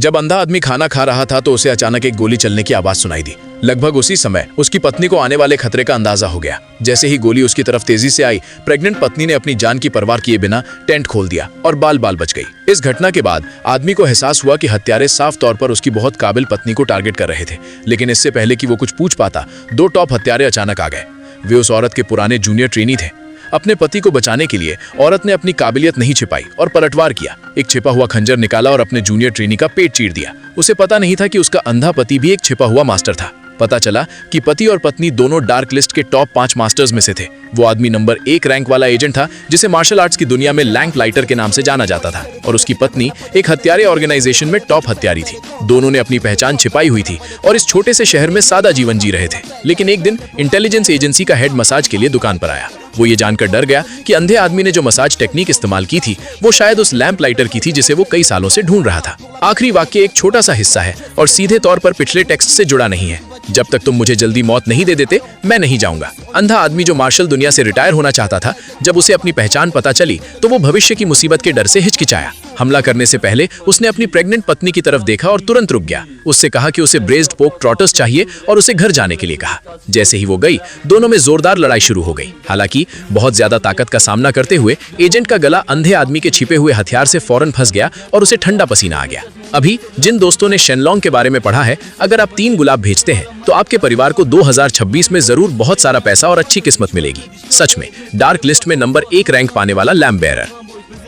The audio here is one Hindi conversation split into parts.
जब अंधा आदमी खाना खा रहा था तो उसे अचानक एक गोली चलने की आवाज सुनाई दी। लगभग उसी समय उसकी पत्नी को आने वाले खतरे का अंदाजा हो गया। जैसे ही गोली उसकी तरफ तेजी से आई, प्रेग्नेंट पत्नी ने अपनी जान की परवाह किए बिना टेंट खोल दिया और बाल बाल बच गई। इस घटना के बाद आदमी को एहसास हुआ कि हत्यारे साफ तौर पर उसकी बहुत काबिल पत्नी को टारगेट कर रहे थे। लेकिन इससे पहले कि वो कुछ पूछ पाता, दो टॉप हत्यारे अचानक आ गए। वे उस औरत के पुराने जूनियर ट्रेनी थे। अपने पति को बचाने के लिए औरत ने अपनी काबिलियत नहीं छिपाई और पलटवार किया। एक छिपा हुआ खंजर निकाला और अपने जूनियर ट्रेनी का पेट चीर दिया। उसे पता नहीं था कि उसका अंधा पति भी एक छिपा हुआ मास्टर था। पता चला कि पति और पत्नी दोनों डार्क लिस्ट के टॉप 5 मास्टर्स में से थे। वो आदमी नंबर 1 रैंक वाला एजेंट था, जिसे मार्शल आर्ट्स की दुनिया में लैंक लाइटर के नाम से जाना जाता था, और उसकी पत्नी एक हत्यारे ऑर्गेनाइजेशन में टॉप हत्यारी थी। दोनों ने अपनी पहचान छिपाई हुई थी और इस छोटे से शहर में सादा जीवन जी रहे थे। लेकिन एक दिन इंटेलिजेंस एजेंसी का हेड मसाज के लिए दुकान पर आया। वो ये जानकर डर गया कि अंधे आदमी ने जो मसाज टेक्निक इस्तेमाल की थी वो शायद उस लैंप लाइटर की थी जिसे वो कई सालों से ढूंढ रहा था। आखिरी वाक्य एक छोटा सा हिस्सा है और सीधे तौर पर पिछले टेक्स्ट से जुड़ा नहीं है। जब तक तुम मुझे जल्दी मौत नहीं दे देते, मैं नहीं जाऊंगा। अंधा आदमी जो मार्शल दुनिया से रिटायर होना चाहता था, जब उसे अपनी पहचान पता चली तो वो भविष्य की मुसीबत के डर से हिचकिचाया। हमला करने से पहले उसने अपनी प्रेग्नेंट पत्नी की तरफ देखा और तुरंत रुक गया। उससे कहा कि उसे ब्रेज्ड पोक ट्रॉटर्स चाहिए और उसे घर जाने के लिए कहा। जैसे ही वो गई, दोनों में जोरदार लड़ाई शुरू हो गई। हालांकि बहुत ज्यादा ताकत का सामना करते हुए एजेंट का गला अंधे आदमी के छिपे हुए हथियार से फौरन फंस गया और उसे ठंडा पसीना आ गया। अभी जिन दोस्तों ने शेनलॉन्ग के बारे में पढ़ा है, अगर आप 3 गुलाब भेजते हैं तो आपके परिवार को 2026 में जरूर बहुत सारा पैसा और अच्छी किस्मत मिलेगी। सच में डार्क लिस्ट में नंबर 1 रैंक पाने वाला लैम्प बेयरर।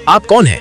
आप कौन हैं?